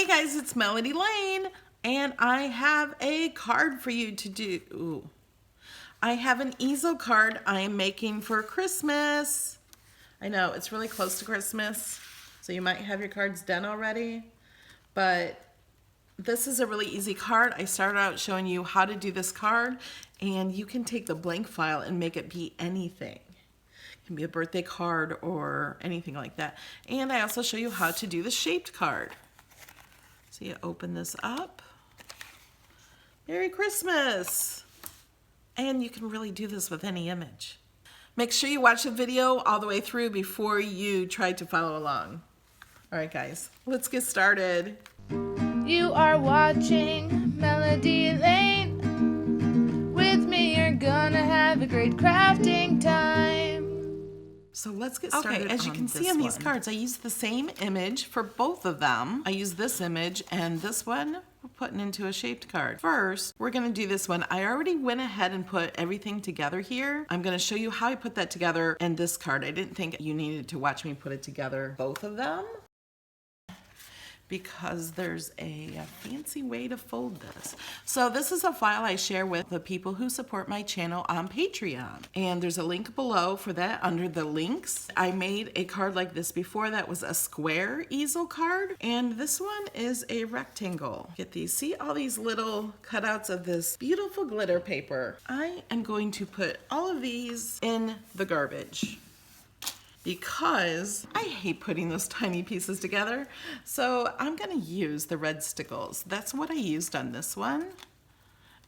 Hey guys, it's Melody Lane, and I have a card for you to do. Ooh. I have an easel card I am making for Christmas. I know, it's really close to Christmas, so you might have your cards done already, but this is a really easy card. I started out showing you how to do this card, and you can take the blank file and make it be anything. It can be a birthday card or anything like that. And I also show you how to do the shaped card. So you open this up. Merry Christmas! And you can really do this with any image. Make sure you watch the video all the way through before you try to follow along. All right, guys, let's get started. You are watching Melody Lane. With me, you're gonna have a great crafting time. So let's get started. Okay, as you can see on these cards, I used the same image for both of them. I used this image and this one we're putting into a shaped card. First, we're gonna do this one. I already went ahead and put everything together here. I'm gonna show you how I put that together in this card. I didn't think you needed to watch me put it together, both of them, because there's a fancy way to fold this. So this is a file I share with the people who support my channel on Patreon. And there's a link below for that under the links. I made a card like this before that was a square easel card. And this one is a rectangle. Get these, see all these little cutouts of this beautiful glitter paper. I am going to put all of these in the garbage, because I hate putting those tiny pieces together. So I'm gonna use the red stickles. That's what I used on this one.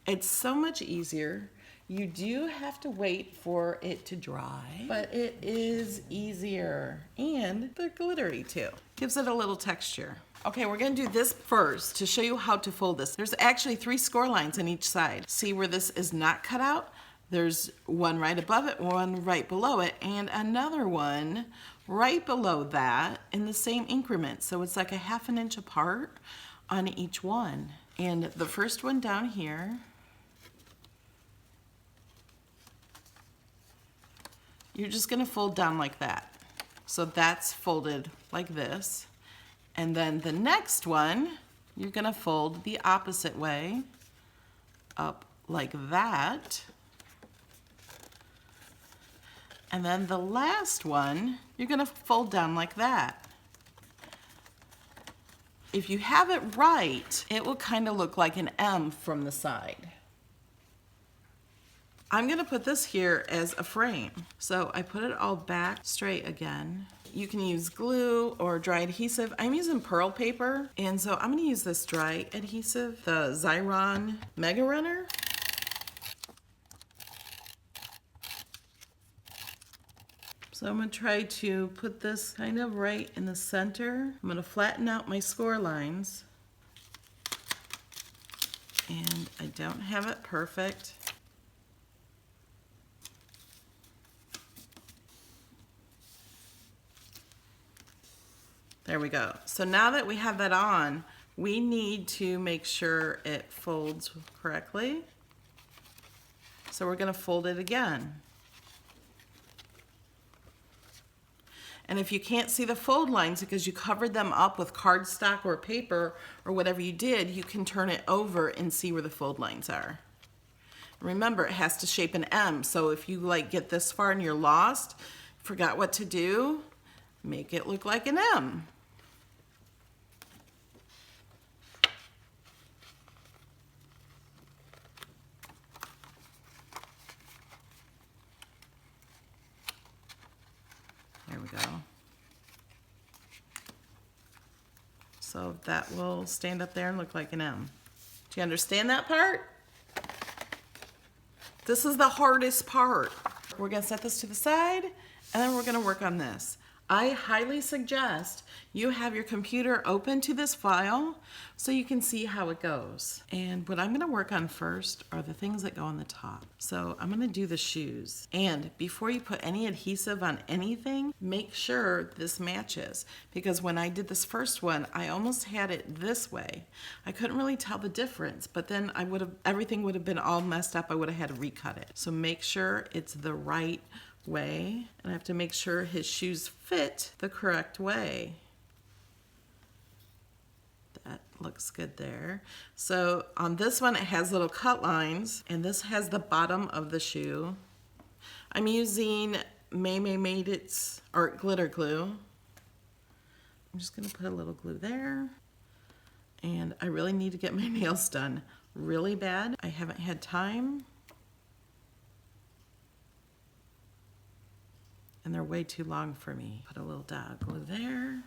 It's so much easier. You do have to wait for it to dry, but it is easier. And they're glittery too. Gives it a little texture. Okay, we're gonna do this first to show you how to fold this. There's actually 3 score lines on each side. See where this is not cut out? There's one right above it, one right below it, and another one right below that in the same increment. So it's like a ½ an inch apart on each one. And the first one down here, you're just gonna fold down like that. So that's folded like this. And then the next one, you're gonna fold the opposite way, up like that. And then the last one, you're gonna fold down like that. If you have it right, it will kind of look like an M from the side. I'm gonna put this here as a frame. So I put it all back straight again. You can use glue or dry adhesive. I'm using pearl paper, and so I'm gonna use this dry adhesive, the Xyron Mega Runner. So I'm gonna try to put this kind of right in the center. I'm gonna flatten out my score lines. And I don't have it perfect. There we go. So now that we have that on, we need to make sure it folds correctly. So we're gonna fold it again. And if you can't see the fold lines because you covered them up with cardstock or paper or whatever you did, you can turn it over and see where the fold lines are. Remember, it has to shape an M, so if you like get this far and you're lost, forgot what to do, make it look like an M. There we go. So that will stand up there and look like an M. Do you understand that part? This is the hardest part. We're gonna set this to the side, and then we're gonna work on this. I highly suggest you have your computer open to this file so you can see how it goes. And what I'm gonna work on first are the things that go on the top. So I'm gonna do the shoes. And before you put any adhesive on anything, make sure this matches. Because when I did this first one, I almost had it this way. I couldn't really tell the difference, but then everything would have been all messed up. I would have had to recut it. So make sure it's the right way, and I have to make sure his shoes fit the correct way. That looks good there. So on this one, it has little cut lines, and this has the bottom of the shoe. I'm using May Made It's Art Glitter Glue. I'm just gonna put a little glue there. And I really need to get my nails done really bad. I haven't had time. And they're way too long for me. Put a little dot of glue there.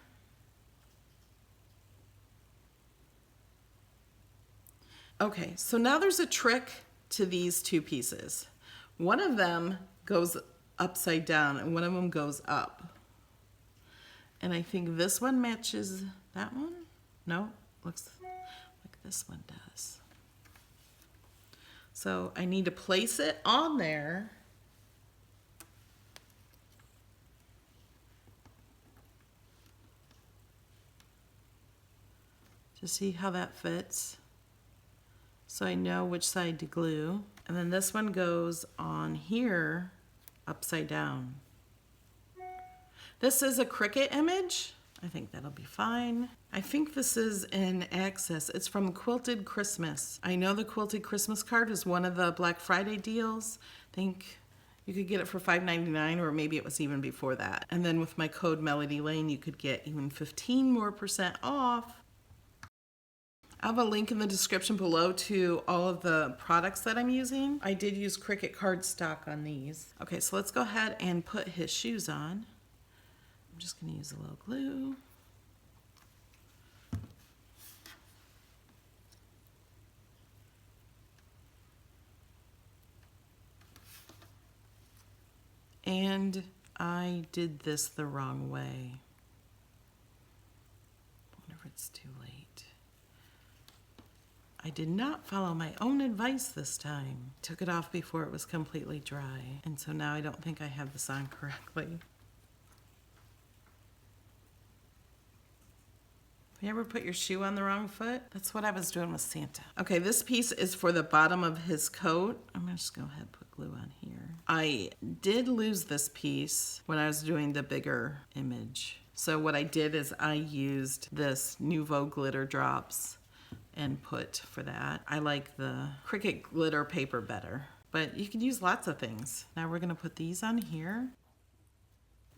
Okay, so now there's a trick to these two pieces. One of them goes upside down and one of them goes up. And I think this one matches that one. No, looks like this one does. So I need to place it on there. To see how that fits. So I know which side to glue. And then this one goes on here upside down. This is a Cricut image. I think that'll be fine. I think this is in Access. It's from Quilted Christmas. I know the Quilted Christmas card is one of the Black Friday deals. I think you could get it for $5.99, or maybe it was even before that. And then with my code Melody Lane, you could get even 15% more off. I have a link in the description below to all of the products that I'm using. I did use Cricut cardstock on these. Okay, so let's go ahead and put his shoes on. I'm just gonna use a little glue. And I did this the wrong way. I wonder if it's too late. I did not follow my own advice this time. Took it off before it was completely dry. And so now I don't think I have this on correctly. You ever put your shoe on the wrong foot? That's what I was doing with Santa. Okay, this piece is for the bottom of his coat. I'm gonna just go ahead and put glue on here. I did lose this piece when I was doing the bigger image. So what I did is I used this Nouveau glitter drops and put for that. I like the Cricut glitter paper better, but you can use lots of things. Now we're gonna put these on here.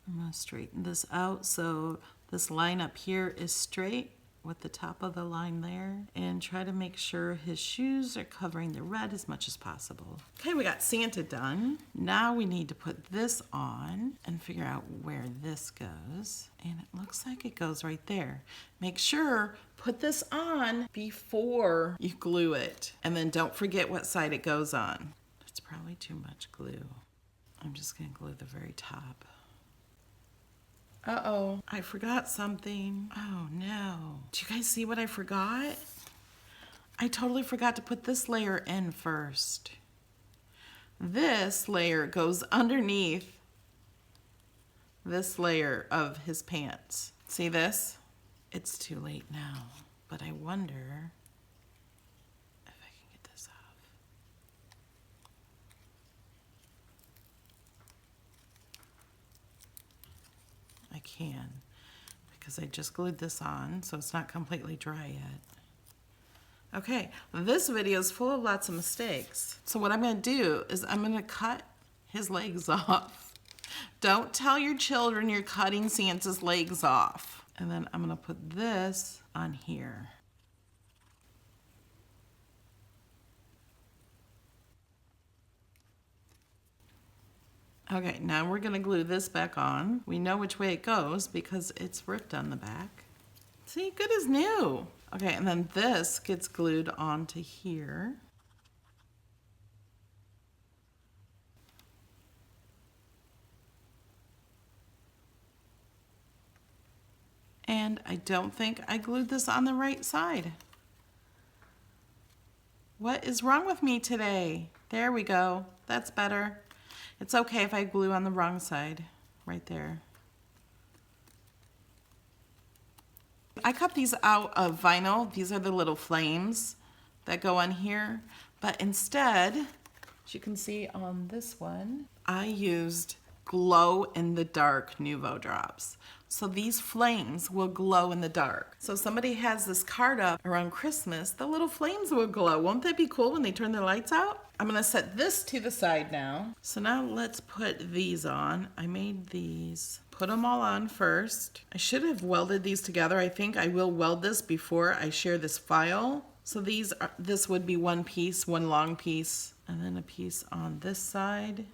I'm gonna straighten this out so this line up here is straight with the top of the line there, and try to make sure his shoes are covering the red as much as possible. Okay, we got Santa done. Now we need to put this on and figure out where this goes. And it looks like it goes right there. Make sure, put this on before you glue it. And then don't forget what side it goes on. It's probably too much glue. I'm just gonna glue the very top. Uh-oh, I forgot something. Oh no. Do you guys see what I forgot? I totally forgot to put this layer in first. This layer goes underneath this layer of his pants. See this? It's too late now, but I wonder if I can get this off. I can, because I just glued this on, so it's not completely dry yet. Okay, this video is full of lots of mistakes. So what I'm gonna do is I'm gonna cut his legs off. Don't tell your children you're cutting Santa's legs off. And then I'm gonna put this on here. Okay, now we're gonna glue this back on. We know which way it goes because it's ripped on the back. See, good as new. Okay, and then this gets glued onto here. And I don't think I glued this on the right side. What is wrong with me today? There we go, that's better. It's okay if I glue on the wrong side, right there. I cut these out of vinyl. These are the little flames that go on here. But instead, as you can see on this one, I used glow in the dark Nouveau drops. So these flames will glow in the dark. So if somebody has this card up around Christmas, the little flames will glow. Won't that be cool when they turn their lights out? I'm gonna set this to the side now. So now let's put these on. I made these. Put them all on first. I should have welded these together. I think I will weld this before I share this file. So this would be one piece, one long piece, and then a piece on this side.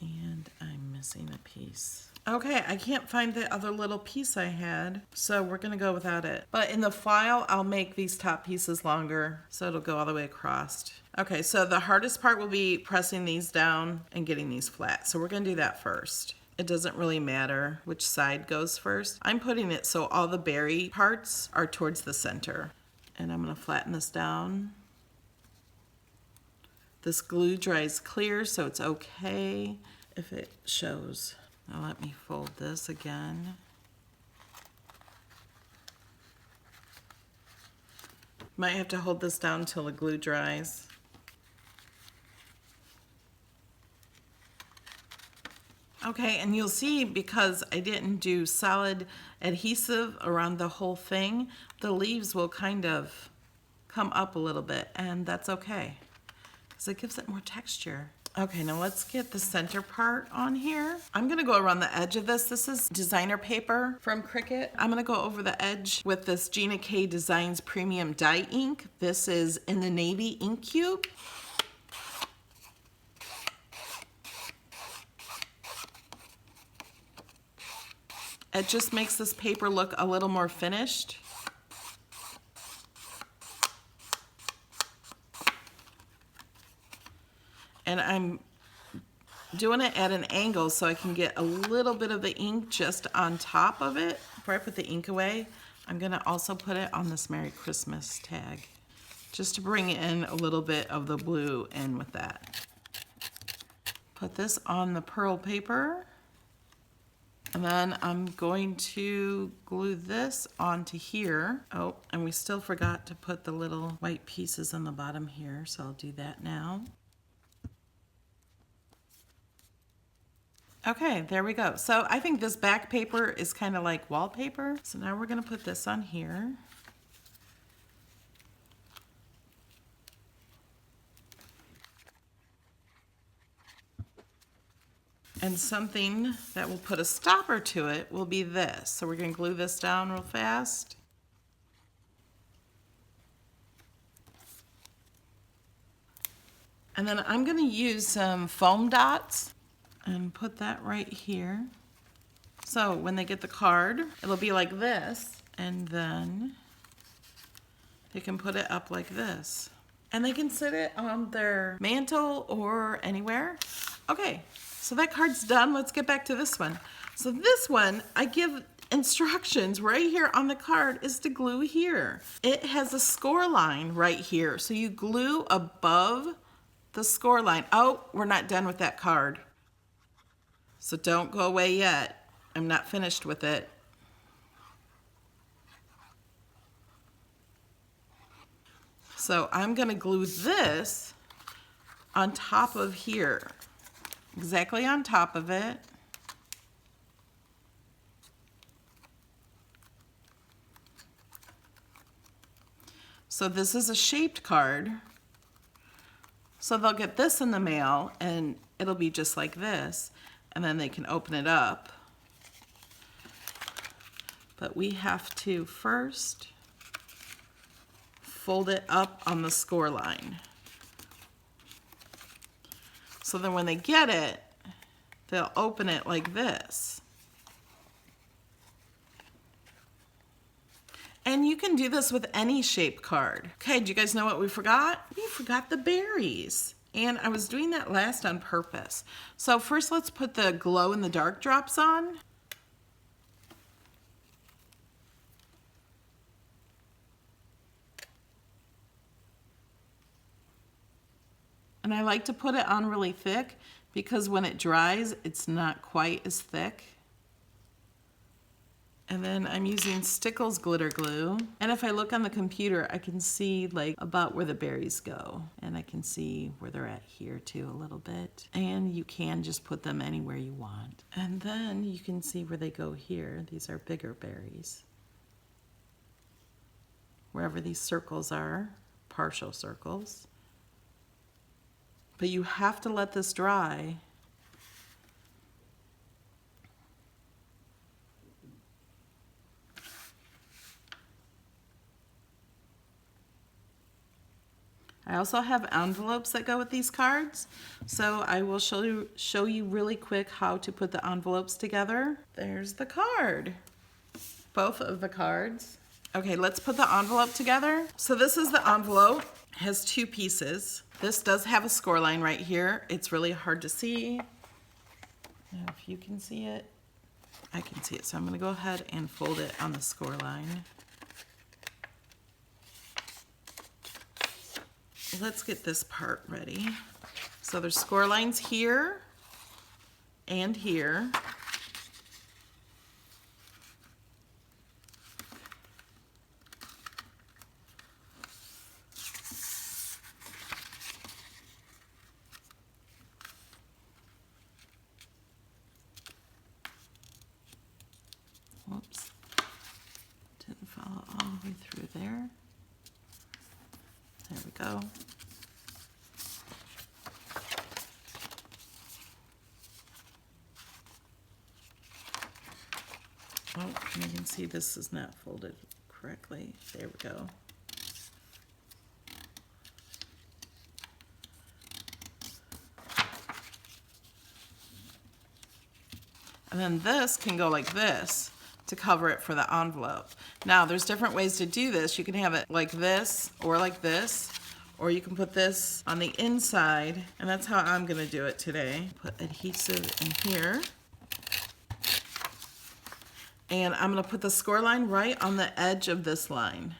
And I'm missing a piece. Okay, I can't find the other little piece I had, so we're gonna go without it. But in the file, I'll make these top pieces longer, so it'll go all the way across. Okay, so the hardest part will be pressing these down and getting these flat. So we're gonna do that first. It doesn't really matter which side goes first. I'm putting it so all the berry parts are towards the center. And I'm gonna flatten this down. This glue dries clear, so it's okay if it shows. Now let me fold this again. Might have to hold this down until the glue dries. Okay, and you'll see because I didn't do solid adhesive around the whole thing, the leaves will kind of come up a little bit, and that's okay because it gives it more texture. Okay, now let's get the center part on here. I'm gonna go around the edge of this. This is designer paper from Cricut. I'm gonna go over the edge with this Gina K Designs Premium Dye Ink. This is in the navy ink cube. It just makes this paper look a little more finished. And I'm doing it at an angle so I can get a little bit of the ink just on top of it. Before I put the ink away, I'm gonna also put it on this Merry Christmas tag, just to bring in a little bit of the blue in with that. Put this on the pearl paper. And then I'm going to glue this onto here. Oh, and we still forgot to put the little white pieces on the bottom here, so I'll do that now. Okay, there we go. So I think this back paper is kind of like wallpaper. So now we're gonna put this on here. And something that will put a stopper to it will be this. So we're gonna glue this down real fast. And then I'm gonna use some foam dots and put that right here. So when they get the card, it'll be like this, and then they can put it up like this. And they can sit it on their mantle or anywhere. Okay, so that card's done. Let's get back to this one. So this one, I give instructions right here on the card is to glue here. It has a score line right here. So you glue above the score line. Oh, we're not done with that card. So don't go away yet. I'm not finished with it. So I'm gonna glue this on top of here, exactly on top of it. So this is a shaped card. So they'll get this in the mail and it'll be just like this. And then they can open it up. But we have to first fold it up on the score line. So then when they get it, they'll open it like this. And you can do this with any shape card. Okay, do you guys know what we forgot? We forgot the berries. And I was doing that last on purpose. So first let's put the glow in the dark drops on. And I like to put it on really thick because when it dries, it's not quite as thick. And then I'm using Stickles glitter glue. And if I look on the computer, I can see like about where the berries go. And I can see where they're at here too a little bit. And you can just put them anywhere you want. And then you can see where they go here. These are bigger berries. Wherever these circles are, partial circles. But you have to let this dry. I also have envelopes that go with these cards, so I will show you really quick how to put the envelopes together. There's the card, both of the cards. Okay, let's put the envelope together. So this is the envelope, it has two pieces. This does have a score line right here. It's really hard to see. Now, if you can see it, I can see it. So I'm gonna go ahead and fold it on the score line. Let's get this part ready. So there's score lines here and here. Whoops, didn't follow all the way through there. There we go. Oh, and you can see this is not folded correctly. There we go. And then this can go like this to cover it for the envelope. Now, there's different ways to do this. You can have it like this, or you can put this on the inside, and that's how I'm gonna do it today. Put adhesive in here. And I'm gonna put the score line right on the edge of this line.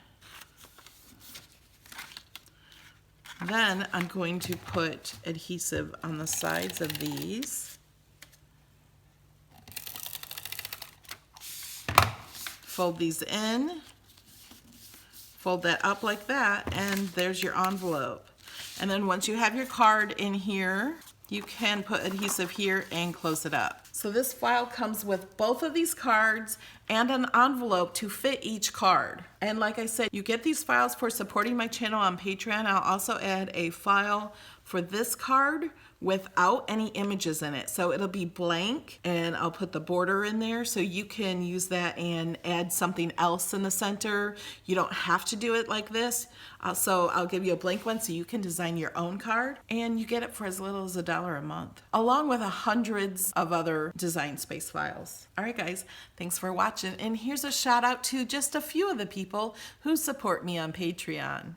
Then I'm going to put adhesive on the sides of these. Fold these in, fold that up like that, and there's your envelope. And then once you have your card in here, you can put adhesive here and close it up. So this file comes with both of these cards and an envelope to fit each card. And like I said, you get these files for supporting my channel on Patreon. I'll also add a file for this card without any images in it. So it'll be blank, and I'll put the border in there so you can use that and add something else in the center. You don't have to do it like this. So I'll give you a blank one so you can design your own card, and you get it for as little as $1 a month, along with hundreds of other design space files. All right, guys, thanks for watching. And here's a shout out to just a few of the people who support me on Patreon.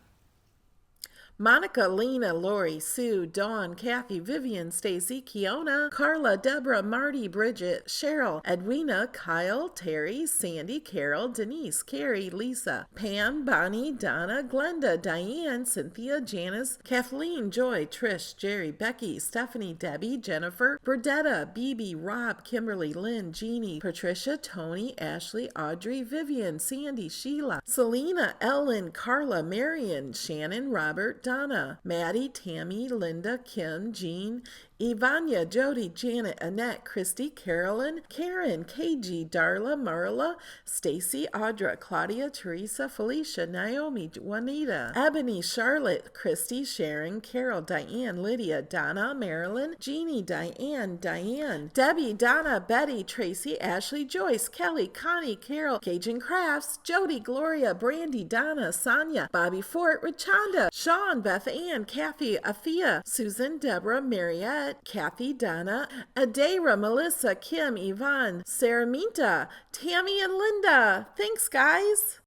Monica, Lena, Lori, Sue, Dawn, Kathy, Vivian, Stacy, Kiona, Carla, Deborah, Marty, Bridget, Cheryl, Edwina, Kyle, Terry, Sandy, Carol, Denise, Carrie, Lisa, Pam, Bonnie, Donna, Glenda, Diane, Cynthia, Janice, Kathleen, Joy, Trish, Jerry, Becky, Stephanie, Debbie, Jennifer, Berdetta, BB, Rob, Kimberly, Lynn, Jeannie, Patricia, Tony, Ashley, Audrey, Vivian, Sandy, Sheila, Selena, Ellen, Carla, Marion, Shannon, Robert, Donna, Maddie, Tammy, Linda, Kim, Jean, Ivania, Jody, Janet, Annette, Christy, Carolyn, Karen, KG, Darla, Marla, Stacy, Audra, Claudia, Teresa, Felicia, Naomi, Juanita, Ebony, Charlotte, Christy, Sharon, Carol, Diane, Lydia, Donna, Marilyn, Jeannie, Diane, Debbie, Donna, Betty, Tracy, Ashley, Joyce, Kelly, Connie, Carol, Cajun Crafts, Jody, Gloria, Brandy, Donna, Sonia, Bobby Fort, Richonda, Sean, Beth Ann, Kathy, Afia, Susan, Deborah, Mariette, Kathy, Donna, Adhere, Melissa, Kim, Yvonne, Sarah Minta, Tammy, and Linda. Thanks, guys.